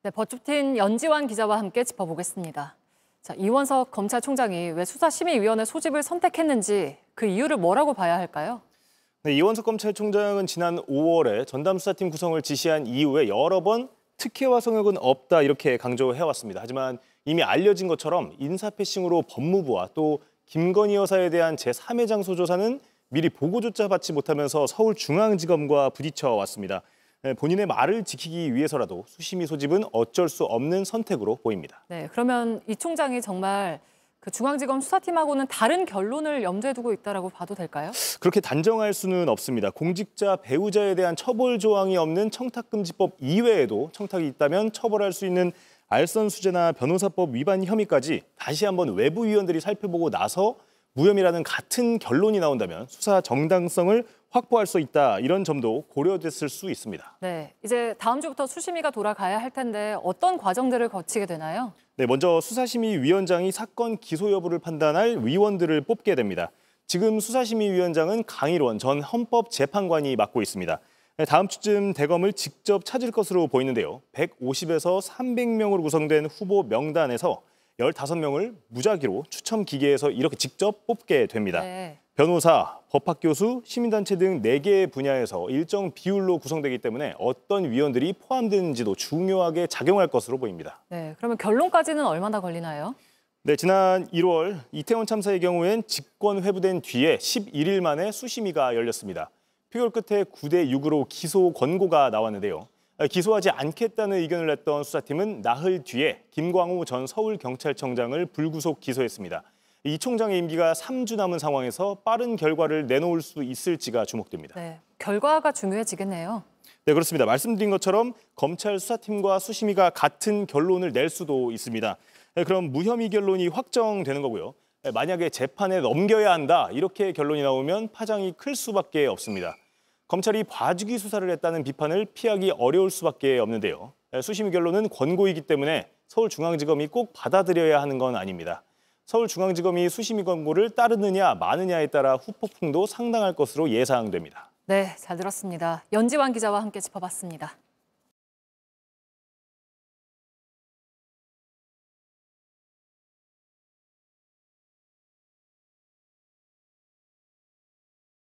네, 버추틴 연지환 기자와 함께 짚어보겠습니다. 자, 이원석 검찰총장이 왜 수사심의위원회 소집을 선택했는지 그 이유를 뭐라고 봐야 할까요? 네, 이원석 검찰총장은 지난 5월에 전담수사팀 구성을 지시한 이후에 여러 번 특혜와 성역은 없다 이렇게 강조해왔습니다. 하지만 이미 알려진 것처럼 인사패싱으로 법무부와 또 김건희 여사에 대한 제3회장 소조사는 미리 보고조차 받지 못하면서 서울중앙지검과 부딪혀 왔습니다. 본인의 말을 지키기 위해서라도 수심위 소집은 어쩔 수 없는 선택으로 보입니다. 네, 그러면 이 총장이 정말 그 중앙지검 수사팀하고는 다른 결론을 염두에 두고 있다라고 봐도 될까요? 그렇게 단정할 수는 없습니다. 공직자, 배우자에 대한 처벌 조항이 없는 청탁금지법 이외에도 청탁이 있다면 처벌할 수 있는 알선수재나 변호사법 위반 혐의까지 다시 한번 외부위원들이 살펴보고 나서 무혐의라는 같은 결론이 나온다면 수사 정당성을 확보할 수 있다. 이런 점도 고려됐을 수 있습니다. 네, 이제 다음 주부터 수심위가 돌아가야 할 텐데 어떤 과정들을 거치게 되나요? 네, 먼저 수사심의위원장이 사건 기소 여부를 판단할 위원들을 뽑게 됩니다. 지금 수사심의위원장은 강일원 전 헌법재판관이 맡고 있습니다. 다음 주쯤 대검을 직접 찾을 것으로 보이는데요. 150에서 300명으로 구성된 후보 명단에서 15명을 무작위로 추첨 기계에서 이렇게 직접 뽑게 됩니다. 네. 변호사, 법학교수, 시민단체 등 4개의 분야에서 일정 비율로 구성되기 때문에 어떤 위원들이 포함되는지도 중요하게 작용할 것으로 보입니다. 네, 그러면 결론까지는 얼마나 걸리나요? 네, 지난 1월 이태원 참사의 경우엔 직권 회부된 뒤에 11일 만에 수심위가 열렸습니다. 표결 끝에 9대6으로 기소 권고가 나왔는데요. 기소하지 않겠다는 의견을 냈던 수사팀은 나흘 뒤에 김광호 전 서울경찰청장을 불구속 기소했습니다. 이 총장의 임기가 3주 남은 상황에서 빠른 결과를 내놓을 수 있을지가 주목됩니다. 네, 결과가 중요해지겠네요. 네, 그렇습니다. 말씀드린 것처럼 검찰 수사팀과 수심위가 같은 결론을 낼 수도 있습니다. 그럼 무혐의 결론이 확정되는 거고요. 만약에 재판에 넘겨야 한다 이렇게 결론이 나오면 파장이 클 수밖에 없습니다. 검찰이 봐주기 수사를 했다는 비판을 피하기 어려울 수밖에 없는데요. 수심위 결론은 권고이기 때문에 서울중앙지검이 꼭 받아들여야 하는 건 아닙니다. 서울중앙지검이 수심위 권고를 따르느냐 마느냐에 따라 후폭풍도 상당할 것으로 예상됩니다. 네, 잘 들었습니다. 연지환 기자와 함께 짚어봤습니다.